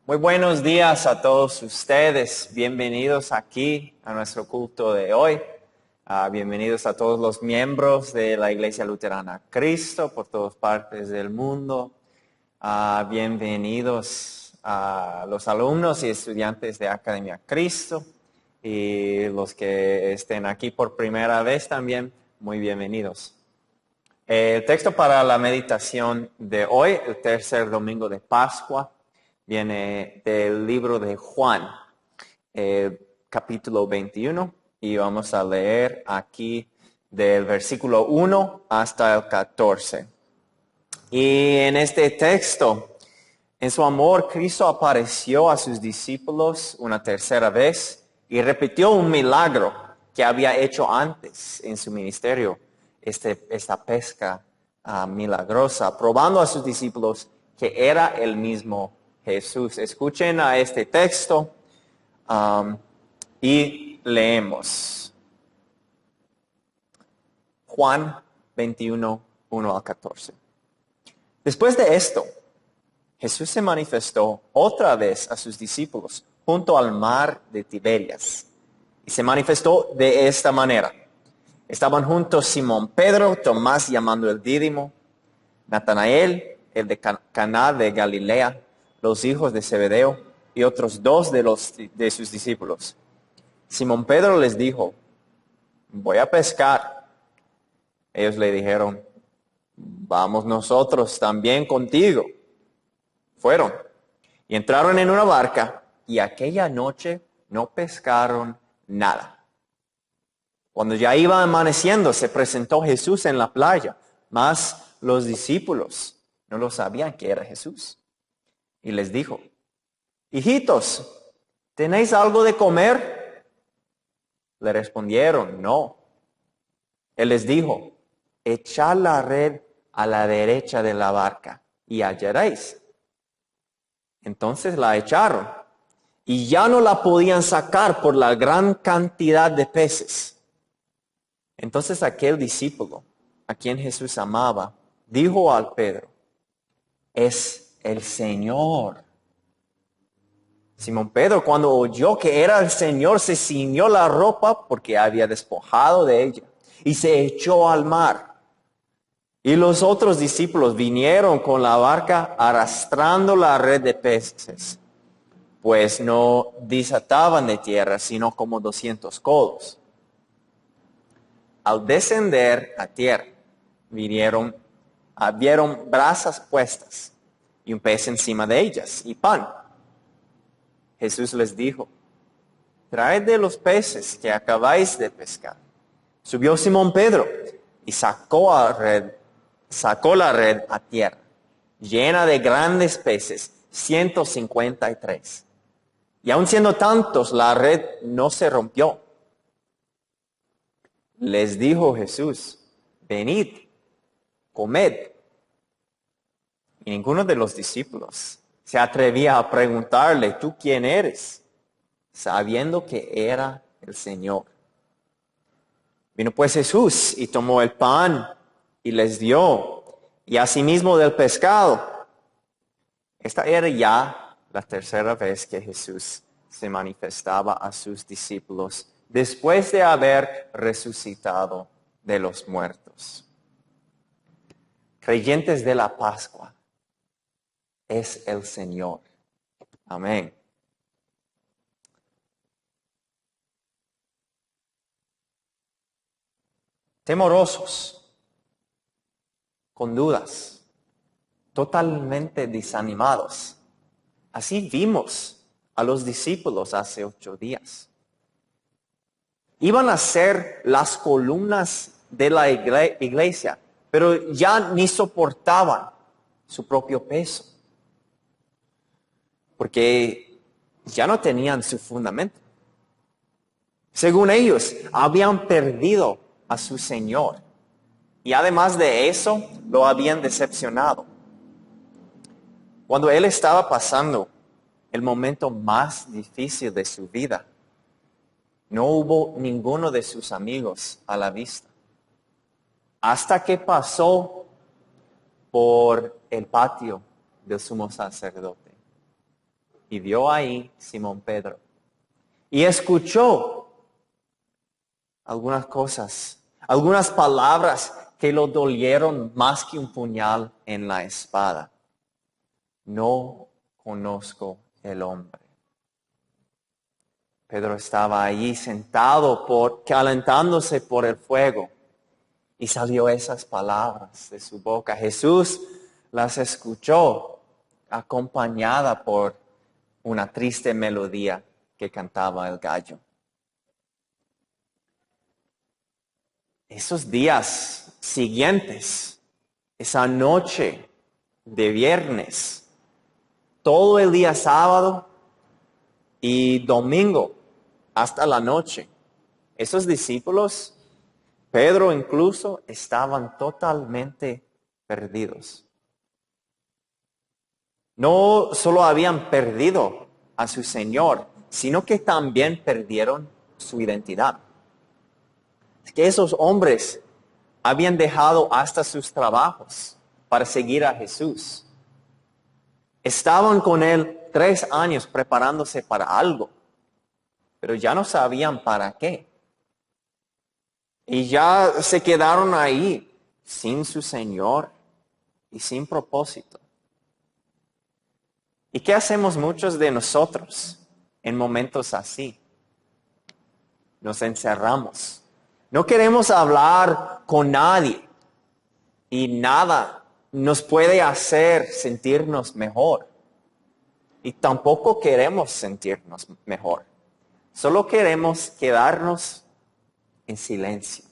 Muy buenos días a todos ustedes. Bienvenidos aquí a nuestro culto de hoy. Bienvenidos a todos los miembros de la Iglesia Luterana Cristo por todas partes del mundo. Bienvenidos a los alumnos y estudiantes de Academia Cristo. Y los que estén aquí por primera vez también, muy bienvenidos. El texto para la meditación de hoy, el tercer domingo de Pascua, viene del libro de Juan, capítulo 21, y vamos a leer aquí del versículo 1 hasta el 14. Y en este texto, en su amor, Cristo apareció a sus discípulos una tercera vez y repitió un milagro que había hecho antes en su ministerio, esta pesca milagrosa, probando a sus discípulos que era el mismo Jesús. Escuchen a este texto y leemos. Juan 21, 1 al 14. Después de esto, Jesús se manifestó otra vez a sus discípulos junto al mar de Tiberias. Y se manifestó de esta manera. Estaban juntos Simón Pedro, Tomás llamando el Dídimo, Natanael, el de Caná de Galilea, los hijos de Zebedeo y otros dos de sus discípulos. Simón Pedro les dijo, voy a pescar. Ellos le dijeron, vamos nosotros también contigo. Fueron y entraron en una barca y aquella noche no pescaron nada. Cuando ya iba amaneciendo, se presentó Jesús en la playa, mas los discípulos no lo sabían que era Jesús. Y les dijo, hijitos, ¿tenéis algo de comer? Le respondieron, no. Él les dijo, echad la red a la derecha de la barca y hallaréis. Entonces la echaron y ya no la podían sacar por la gran cantidad de peces. Entonces aquel discípulo, a quien Jesús amaba, dijo al Pedro, es el Señor. Simón Pedro, cuando oyó que era el Señor, se ciñó la ropa porque había despojado de ella y se echó al mar. Y los otros discípulos vinieron con la barca arrastrando la red de peces, pues no desataban de tierra, sino como 200 codos. Al descender a tierra, vieron brasas puestas y un pez encima de ellas y pan. Jesús les dijo, traed de los peces que acabáis de pescar. Subió Simón Pedro y sacó la red a tierra, llena de grandes peces, 153. Y aun siendo tantos, la red no se rompió. Les dijo Jesús, venid, comed. Y ninguno de los discípulos se atrevía a preguntarle, ¿tú quién eres? Sabiendo que era el Señor. Vino pues Jesús y tomó el pan y les dio, y asimismo del pescado. Esta era ya la tercera vez que Jesús se manifestaba a sus discípulos después de haber resucitado de los muertos. Creyentes de la Pascua, es el Señor. Amén. Temorosos, con dudas, totalmente desanimados. Así vimos a los discípulos hace 8 días. Iban a ser las columnas de la iglesia, pero ya ni soportaban su propio peso, porque ya no tenían su fundamento. Según ellos, habían perdido a su Señor. Y además de eso, lo habían decepcionado. Cuando Él estaba pasando el momento más difícil de su vida, no hubo ninguno de sus amigos a la vista. Hasta que pasó por el patio del sumo sacerdote. y vio ahí Simón Pedro. Y escuchó algunas cosas, algunas palabras que lo dolieron más que un puñal en la espada. No conozco el hombre. Pedro estaba allí sentado calentándose por el fuego. Y salió esas palabras de su boca. Jesús las escuchó acompañada por una triste melodía que cantaba el gallo. Esos días siguientes, esa noche de viernes, todo el día sábado y domingo hasta la noche, esos discípulos, Pedro incluso, estaban totalmente perdidos. No solo habían perdido a su Señor, sino que también perdieron su identidad. Es que esos hombres habían dejado hasta sus trabajos para seguir a Jesús. Estaban con Él 3 años preparándose para algo, pero ya no sabían para qué. Y ya se quedaron ahí sin su Señor y sin propósito. ¿Y qué hacemos muchos de nosotros en momentos así? Nos encerramos. No queremos hablar con nadie y nada nos puede hacer sentirnos mejor. Y tampoco queremos sentirnos mejor. Solo queremos quedarnos en silencio.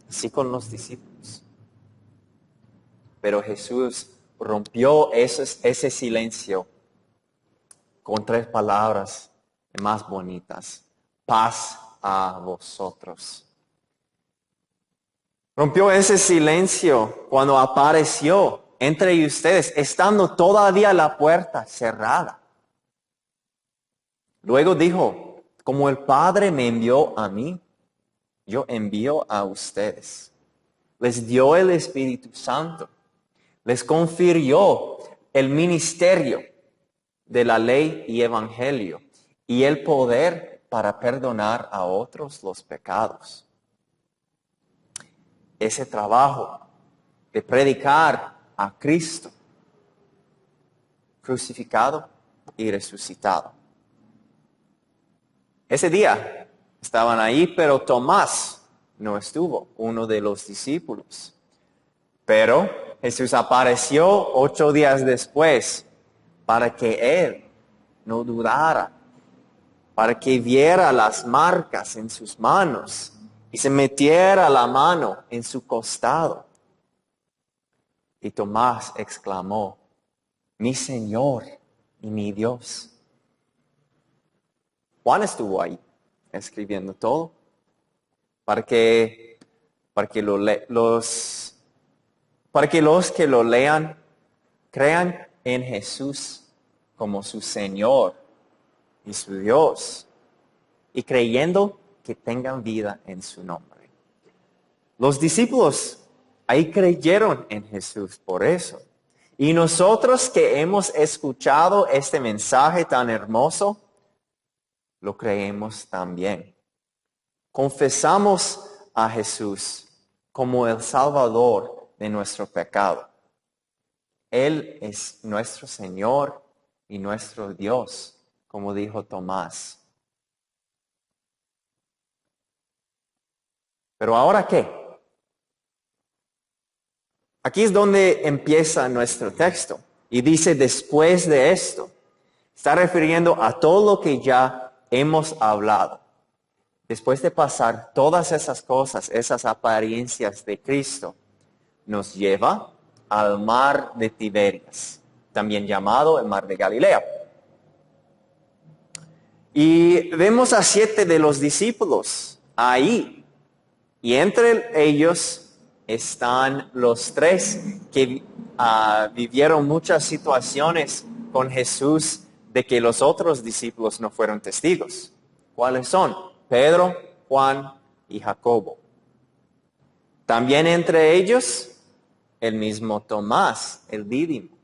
Así con los discípulos. Pero Jesús rompió ese silencio con 3 palabras más bonitas. Paz a vosotros. Rompió ese silencio cuando apareció entre ustedes, estando todavía la puerta cerrada. Luego dijo, como el Padre me envió a mí, yo envío a ustedes. Les dio el Espíritu Santo. Les confirió el ministerio de la ley y evangelio y el poder para perdonar a otros los pecados. Ese trabajo de predicar a Cristo crucificado y resucitado. Ese día estaban ahí, pero Tomás no estuvo, uno de los discípulos. Pero Jesús apareció 8 días después para que él no dudara, para que viera las marcas en sus manos y se metiera la mano en su costado. Y Tomás exclamó, mi Señor y mi Dios. Juan estuvo ahí escribiendo todo para que los que lo lean crean en Jesús como su Señor y su Dios, y creyendo que tengan vida en su nombre. Los discípulos ahí creyeron en Jesús por eso. Y nosotros que hemos escuchado este mensaje tan hermoso, lo creemos también. Confesamos a Jesús como el Salvador de nuestro pecado. Él es nuestro Señor y nuestro Dios, como dijo Tomás. Pero ¿ahora qué? Aquí es donde empieza nuestro texto. Y dice, después de esto, está refiriendo a todo lo que ya hemos hablado. Después de pasar todas esas cosas, esas apariencias de Cristo, nos lleva al mar de Tiberias, también llamado el mar de Galilea. Y vemos a 7 de los discípulos ahí. Y entre ellos están los 3 que vivieron muchas situaciones con Jesús de que los otros discípulos no fueron testigos. ¿Cuáles son? Pedro, Juan y Jacobo. También entre ellos el mismo Tomás, el dídimo,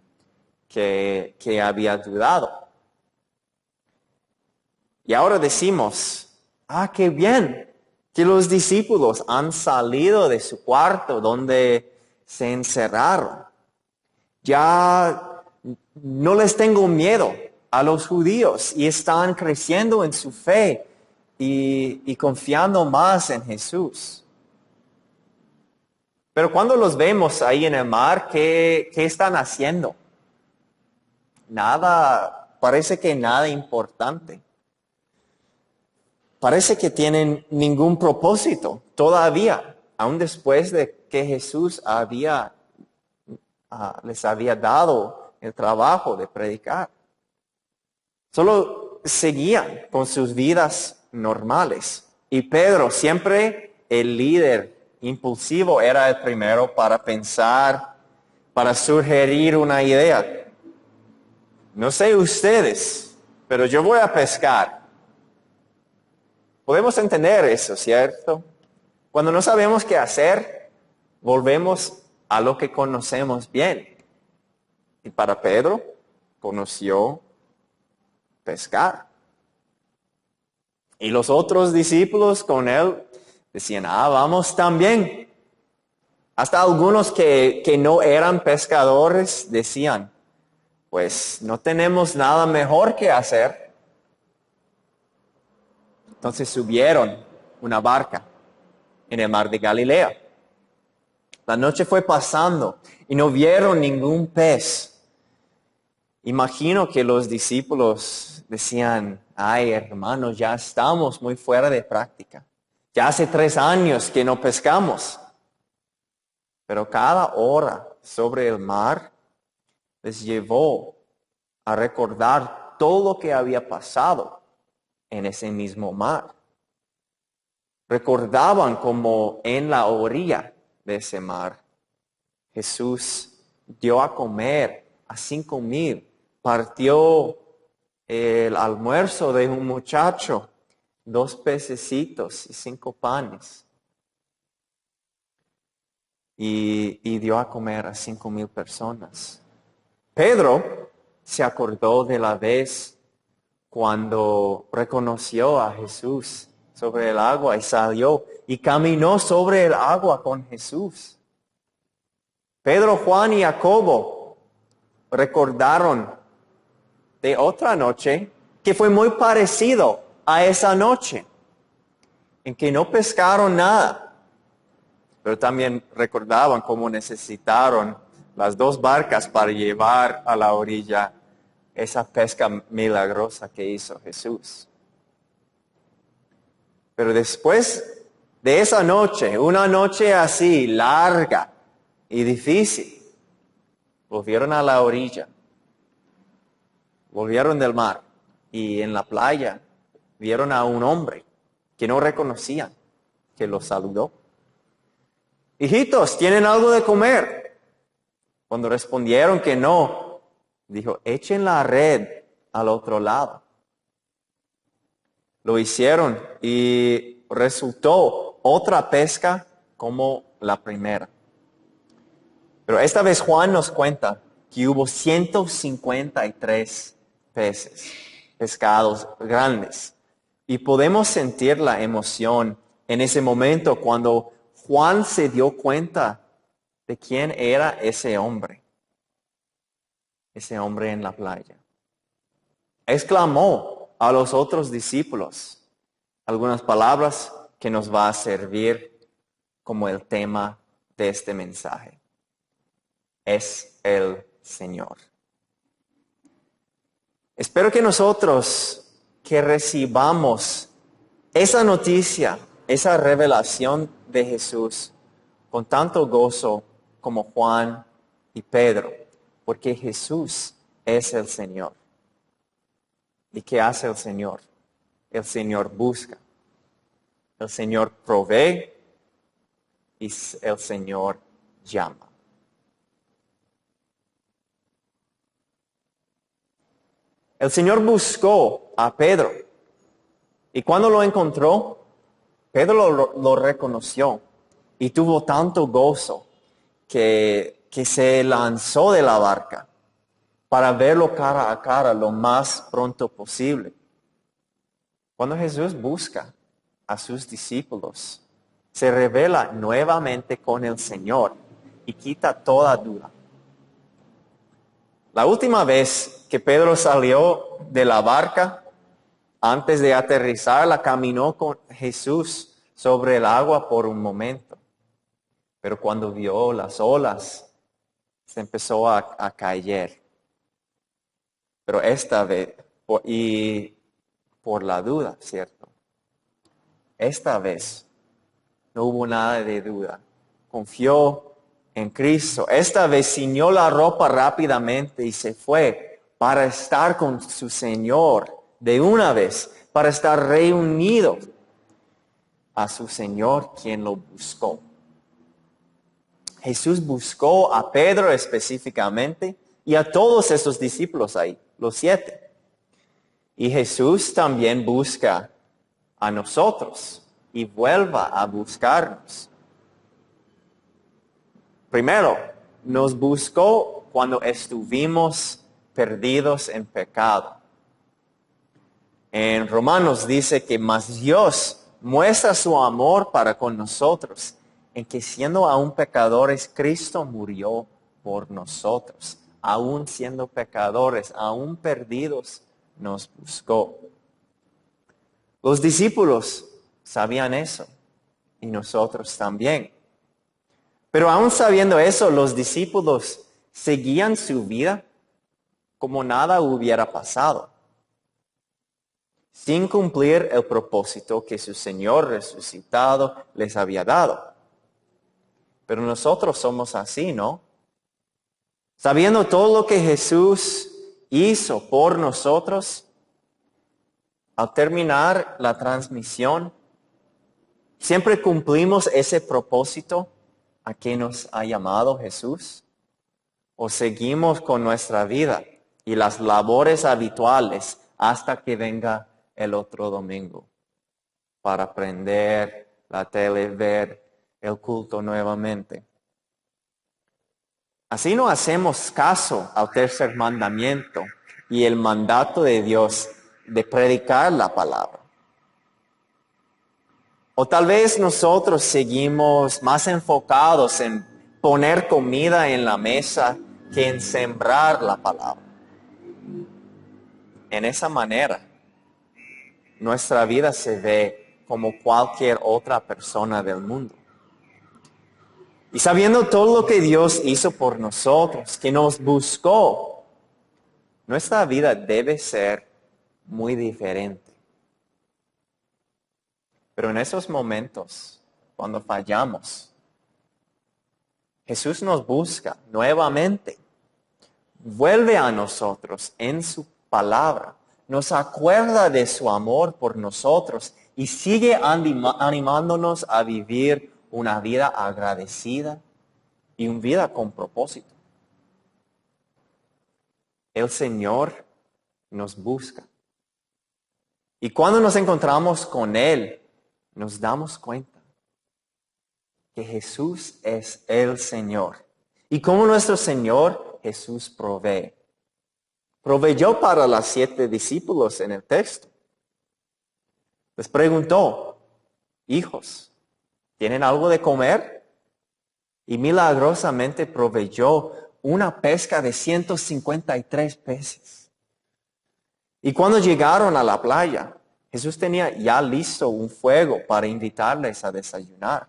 que había dudado. Y ahora decimos, qué bien que los discípulos han salido de su cuarto donde se encerraron. Ya no les tengo miedo a los judíos y están creciendo en su fe y confiando más en Jesús. Pero cuando los vemos ahí en el mar, ¿qué están haciendo? Nada, parece que nada importante. Parece que tienen ningún propósito todavía, aun después de que Jesús les había dado el trabajo de predicar. Solo seguían con sus vidas normales. Y Pedro, siempre el líder impulsivo, era el primero para pensar, para sugerir una idea. No sé ustedes, pero yo voy a pescar. Podemos entender eso, ¿cierto? Cuando no sabemos qué hacer, volvemos a lo que conocemos bien. Y para Pedro, conoció pescar. Y los otros discípulos con él decían, vamos también. Hasta algunos que no eran pescadores decían, pues no tenemos nada mejor que hacer. Entonces subieron una barca en el mar de Galilea. La noche fue pasando y no vieron ningún pez. Imagino que los discípulos decían, hermanos, ya estamos muy fuera de práctica. Ya hace 3 años que no pescamos. Pero cada hora sobre el mar les llevó a recordar todo lo que había pasado en ese mismo mar. Recordaban como en la orilla de ese mar Jesús dio a comer a 5,000, partió el almuerzo de un muchacho, 2 pececitos y 5 panes. Y dio a comer a 5,000 personas. Pedro se acordó de la vez cuando reconoció a Jesús sobre el agua y salió y caminó sobre el agua con Jesús. Pedro, Juan y Jacobo recordaron de otra noche que fue muy parecido a esa noche, en que no pescaron nada, pero también recordaban cómo necesitaron las 2 barcas para llevar a la orilla esa pesca milagrosa que hizo Jesús. Pero después de esa noche, una noche así larga y difícil, volvieron a la orilla, volvieron del mar y en la playa vieron a un hombre que no reconocían, que los saludó. Hijitos, ¿tienen algo de comer? Cuando respondieron que no, dijo, echen la red al otro lado. Lo hicieron y resultó otra pesca como la primera. Pero esta vez Juan nos cuenta que hubo 153 peces, pescados grandes. Y podemos sentir la emoción en ese momento cuando Juan se dio cuenta de quién era ese hombre en la playa. Exclamó a los otros discípulos algunas palabras que nos va a servir como el tema de este mensaje. Es el Señor. Espero que nosotros que recibamos esa noticia, esa revelación de Jesús con tanto gozo como Juan y Pedro, porque Jesús es el Señor. ¿Y qué hace el Señor? El Señor busca, el Señor provee y el Señor llama. El Señor buscó a Pedro y cuando lo encontró, Pedro lo reconoció y tuvo tanto gozo que se lanzó de la barca para verlo cara a cara lo más pronto posible. Cuando Jesús busca a sus discípulos, se revela nuevamente con el Señor y quita toda duda. La última vez que Pedro salió de la barca, antes de aterrizar, caminó con Jesús sobre el agua por un momento. Pero cuando vio las olas, se empezó a caer. Pero esta vez, y por la duda, ¿cierto? Esta vez no hubo nada de duda. Confió en Cristo. Esta vez ciñó la ropa rápidamente y se fue para estar con su Señor de una vez, para estar reunido a su Señor quien lo buscó. Jesús buscó a Pedro específicamente y a todos esos discípulos ahí, los 7. Y Jesús también busca a nosotros y vuelva a buscarnos. Primero, nos buscó cuando estuvimos perdidos en pecado. En Romanos dice que más Dios muestra su amor para con nosotros, en que siendo aún pecadores, Cristo murió por nosotros. Aún siendo pecadores, aún perdidos, nos buscó. Los discípulos sabían eso, y nosotros también. Pero aún sabiendo eso, los discípulos seguían su vida como nada hubiera pasado, sin cumplir el propósito que su Señor resucitado les había dado. Pero nosotros somos así, ¿no? Sabiendo todo lo que Jesús hizo por nosotros, al terminar la transmisión, ¿siempre cumplimos ese propósito a que nos ha llamado Jesús? ¿O seguimos con nuestra vida y las labores habituales hasta que venga el otro domingo para prender la tele, ver el culto nuevamente? Así no hacemos caso al tercer mandamiento y el mandato de Dios de predicar la palabra. O tal vez nosotros seguimos más enfocados en poner comida en la mesa que en sembrar la palabra. En esa manera, nuestra vida se ve como cualquier otra persona del mundo. Y sabiendo todo lo que Dios hizo por nosotros, que nos buscó, nuestra vida debe ser muy diferente. Pero en esos momentos, cuando fallamos, Jesús nos busca nuevamente. Vuelve a nosotros en su palabra. Nos acuerda de su amor por nosotros y sigue animándonos a vivir una vida agradecida y una vida con propósito. El Señor nos busca. Y cuando nos encontramos con Él, nos damos cuenta que Jesús es el Señor. Y como nuestro Señor, Jesús provee. Proveyó para los 7 discípulos en el texto. Les preguntó, hijos, ¿tienen algo de comer? Y milagrosamente proveyó una pesca de 153 peces. Y cuando llegaron a la playa, Jesús tenía ya listo un fuego para invitarles a desayunar.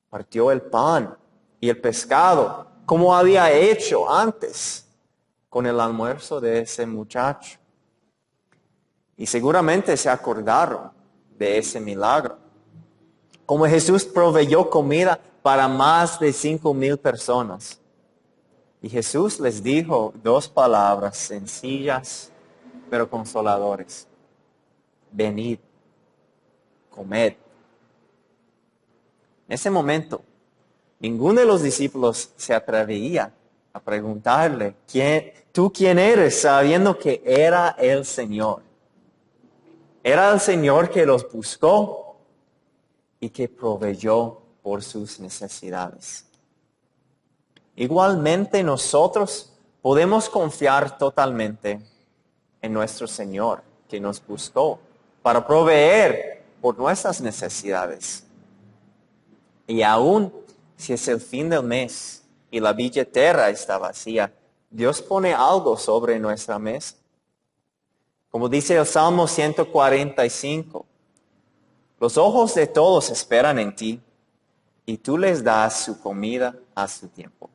Partió el pan y el pescado, como había hecho antes con el almuerzo de ese muchacho. Y seguramente se acordaron de ese milagro. Como Jesús proveyó comida para más de 5,000 personas. Y Jesús les dijo 2 palabras sencillas, pero consoladoras. Venid, comed. En ese momento, ninguno de los discípulos se atrevía a preguntarle, ¿tú quién eres? Sabiendo que era el Señor. Era el Señor que los buscó y que proveyó por sus necesidades. Igualmente nosotros podemos confiar totalmente en nuestro Señor que nos buscó para proveer por nuestras necesidades. Y aún si es el fin del mes y la billetera está vacía, Dios pone algo sobre nuestra mesa. Como dice el Salmo 145, los ojos de todos esperan en ti, y tú les das su comida a su tiempo.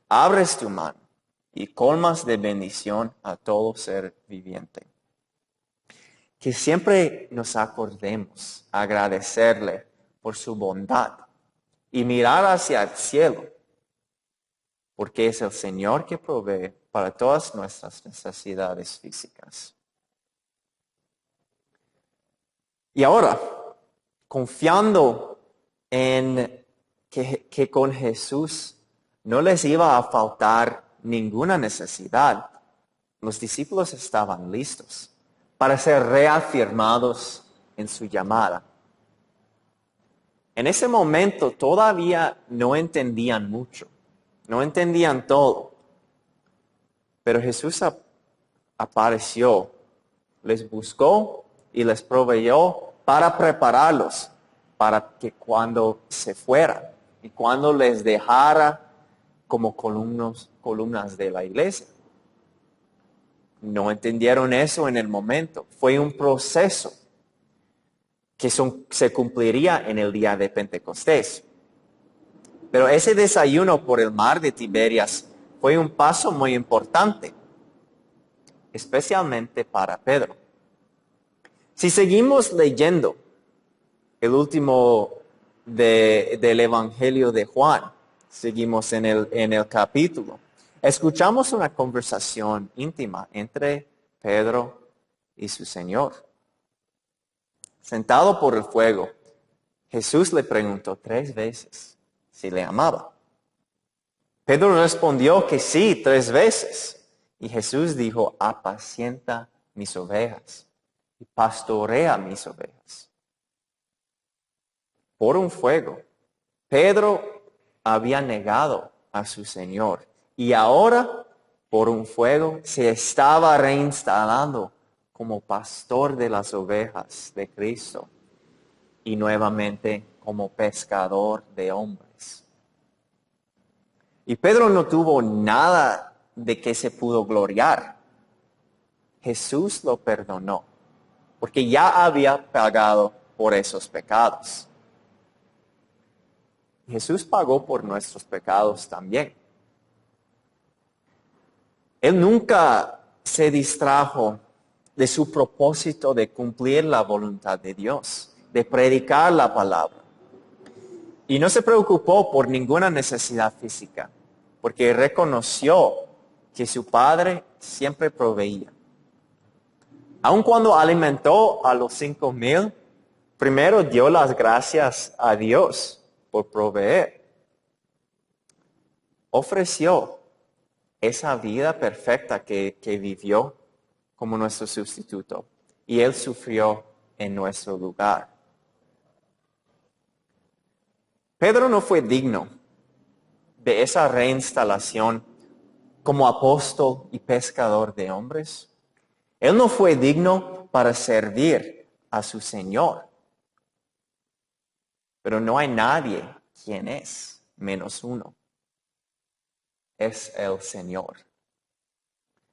Abres tu mano y colmas de bendición a todo ser viviente. Que siempre nos acordemos agradecerle por su bondad y mirar hacia el cielo, porque es el Señor que provee para todas nuestras necesidades físicas. Y ahora, confiando en que con Jesús no les iba a faltar ninguna necesidad, los discípulos estaban listos para ser reafirmados en su llamada. En ese momento todavía no entendían mucho, no entendían todo, pero Jesús apareció, les buscó y les proveyó para prepararlos para que cuando se fueran y cuando les dejara como columnas de la iglesia. No entendieron eso en el momento. Fue un proceso que se cumpliría en el día de Pentecostés. Pero ese desayuno por el mar de Tiberias fue un paso muy importante, especialmente para Pedro. Si seguimos leyendo el último del Evangelio de Juan, seguimos en el capítulo, escuchamos una conversación íntima entre Pedro y su Señor. Sentado por el fuego, Jesús le preguntó 3 veces si le amaba. Pedro respondió que sí 3 veces. Y Jesús dijo, apacienta mis ovejas y pastorea mis ovejas. Por un fuego, Pedro había negado a su Señor. Y ahora, por un fuego, se estaba reinstalando como pastor de las ovejas de Cristo y nuevamente como pescador de hombres. Y Pedro no tuvo nada de que se pudo gloriar. Jesús lo perdonó porque ya había pagado por esos pecados. Jesús pagó por nuestros pecados también. Él nunca se distrajo de su propósito de cumplir la voluntad de Dios, de predicar la palabra. Y no se preocupó por ninguna necesidad física, porque reconoció que su Padre siempre proveía. Aun cuando alimentó a los 5,000, primero dio las gracias a Dios por proveer. Ofreció esa vida perfecta que vivió como nuestro sustituto. Y Él sufrió en nuestro lugar. Pedro no fue digno de esa reinstalación como apóstol y pescador de hombres. Él no fue digno para servir a su Señor. Pero no hay nadie quien es menos uno. Es el Señor.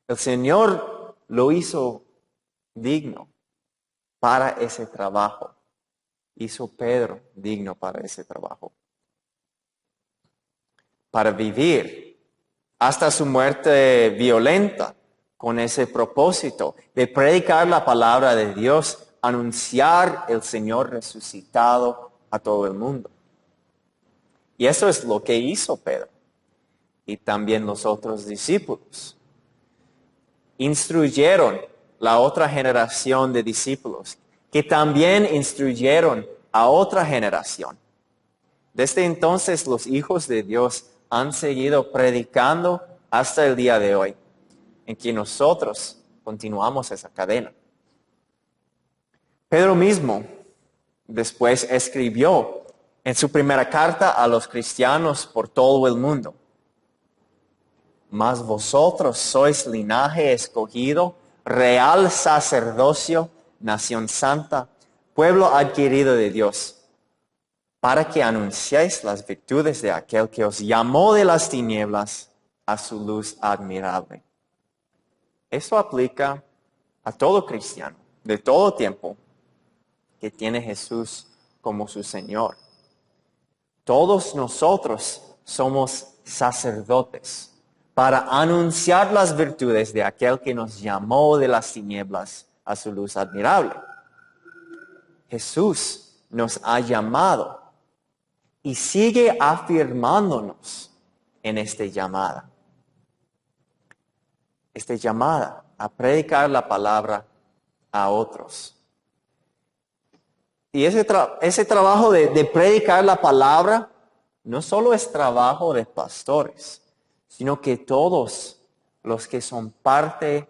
El Señor lo hizo digno para ese trabajo. Hizo Pedro digno para ese trabajo. Para vivir hasta su muerte violenta con ese propósito de predicar la palabra de Dios, anunciar el Señor resucitado a todo el mundo. Y eso es lo que hizo Pedro y también los otros discípulos. Instruyeron la otra generación de discípulos que también instruyeron a otra generación. Desde entonces los hijos de Dios han seguido predicando hasta el día de hoy, en que nosotros continuamos esa cadena. Pedro mismo después escribió en su primera carta a los cristianos por todo el mundo: mas vosotros sois linaje escogido, real sacerdocio, nación santa, pueblo adquirido de Dios, para que anunciéis las virtudes de aquel que os llamó de las tinieblas a su luz admirable. Esto aplica a todo cristiano, de todo tiempo, que tiene Jesús como su Señor. Todos nosotros somos sacerdotes para anunciar las virtudes de aquel que nos llamó de las tinieblas a su luz admirable. Jesús nos ha llamado y sigue afirmándonos en esta llamada. Esta llamada a predicar la palabra a otros. Y ese trabajo de predicar la palabra no solo es trabajo de pastores, sino que todos los que son parte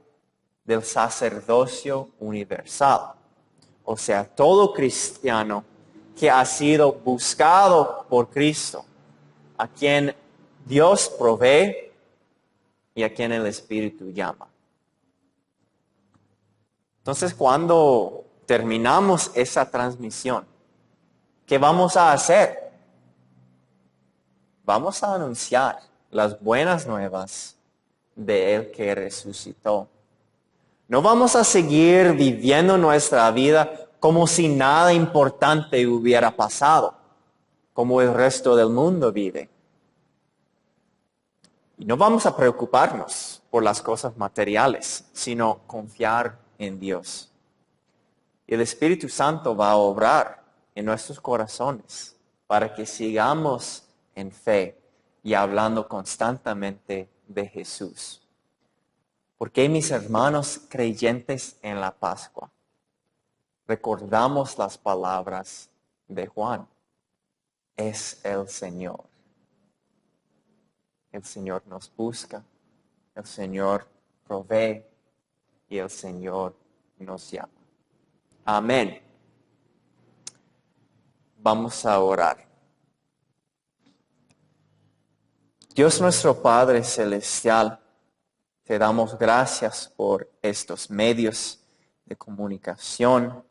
del sacerdocio universal. O sea, todo cristiano que ha sido buscado por Cristo, a quien Dios provee y a quien el Espíritu llama. Entonces, cuando terminamos esa transmisión, ¿qué vamos a hacer? Vamos a anunciar las buenas nuevas de Él que resucitó. No vamos a seguir viviendo nuestra vida como si nada importante hubiera pasado, como el resto del mundo vive. Y no vamos a preocuparnos por las cosas materiales, sino confiar en Dios. Y el Espíritu Santo va a obrar en nuestros corazones para que sigamos en fe y hablando constantemente de Jesús. Porque mis hermanos creyentes en la Pascua, recordamos las palabras de Juan. Es el Señor. El Señor nos busca, el Señor provee y el Señor nos llama. Amén. Vamos a orar. Dios nuestro Padre Celestial, te damos gracias por estos medios de comunicación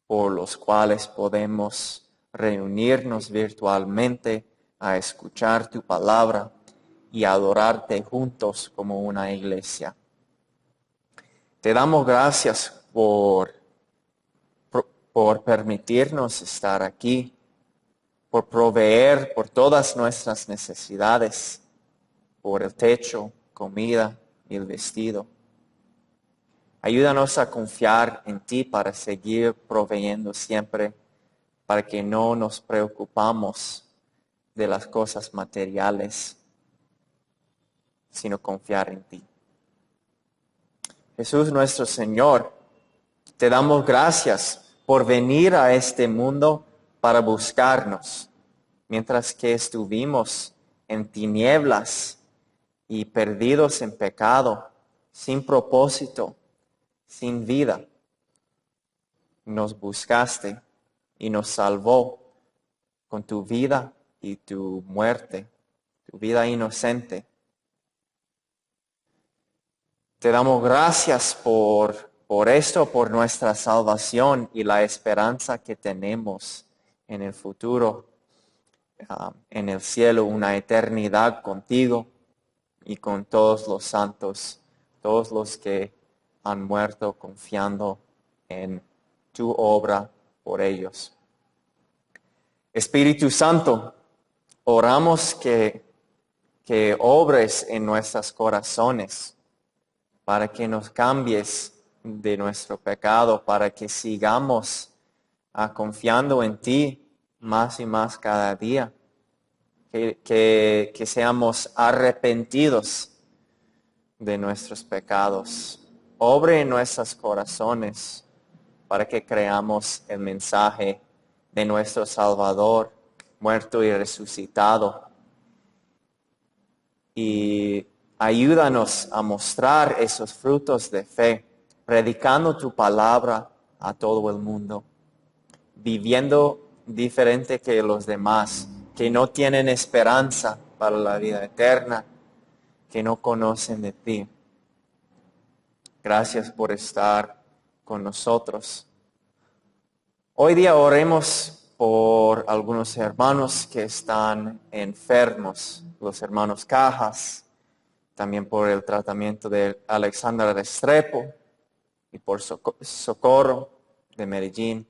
por los cuales podemos reunirnos virtualmente a escuchar tu palabra y adorarte juntos como una iglesia. Te damos gracias por permitirnos estar aquí, por proveer por todas nuestras necesidades, por el techo, comida y el vestido. Ayúdanos a confiar en ti para seguir proveyendo siempre, para que no nos preocupamos de las cosas materiales, sino confiar en ti. Jesús nuestro Señor, te damos gracias por venir a este mundo para buscarnos, mientras que estuvimos en tinieblas y perdidos en pecado, sin propósito, sin vida. Nos buscaste y nos salvó con tu vida y tu muerte, tu vida inocente. Te damos gracias por esto, por nuestra salvación y la esperanza que tenemos en el futuro, en el cielo, una eternidad contigo y con todos los santos, todos los que han muerto confiando en tu obra por ellos. Espíritu Santo, oramos que obres en nuestros corazones, para que nos cambies de nuestro pecado, para que sigamos confiando en ti más y más cada día, que seamos arrepentidos de nuestros pecados. Obre en nuestros corazones para que creamos el mensaje de nuestro Salvador, muerto y resucitado. Y ayúdanos a mostrar esos frutos de fe, predicando tu palabra a todo el mundo, viviendo diferente que los demás, que no tienen esperanza para la vida eterna, que no conocen de ti. Gracias por estar con nosotros. Hoy día oremos por algunos hermanos que están enfermos, los hermanos Cajas, también por el tratamiento de Alexandra Restrepo y por Socorro de Medellín.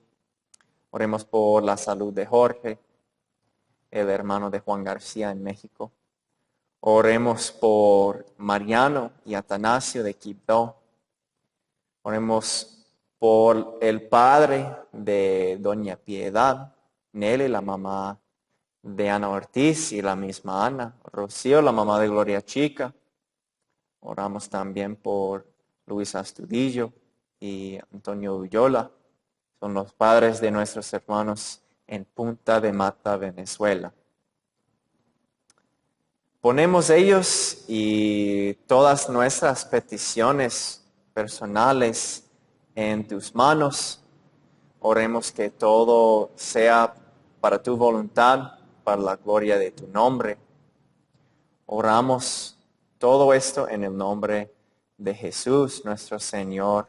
Oremos por la salud de Jorge, el hermano de Juan García en México. Oremos por Mariano y Atanasio de Quibdó. Oremos por el padre de Doña Piedad, Nelly, la mamá de Ana Ortiz y la misma Ana. Rocío, la mamá de Gloria Chica. Oramos también por Luis Astudillo y Antonio Ullola. Son los padres de nuestros hermanos en Punta de Mata, Venezuela. Ponemos ellos y todas nuestras peticiones personales en tus manos. Oremos que todo sea para tu voluntad, para la gloria de tu nombre. Oramos todo esto en el nombre de Jesús, nuestro Señor,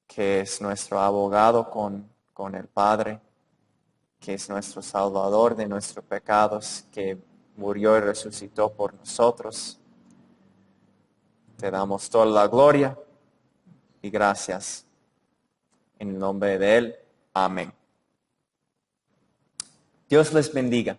que es nuestro abogado con el Padre, que es nuestro Salvador de nuestros pecados, que murió y resucitó por nosotros. Te damos toda la gloria y gracias. En el nombre de Él. Amén. Dios les bendiga.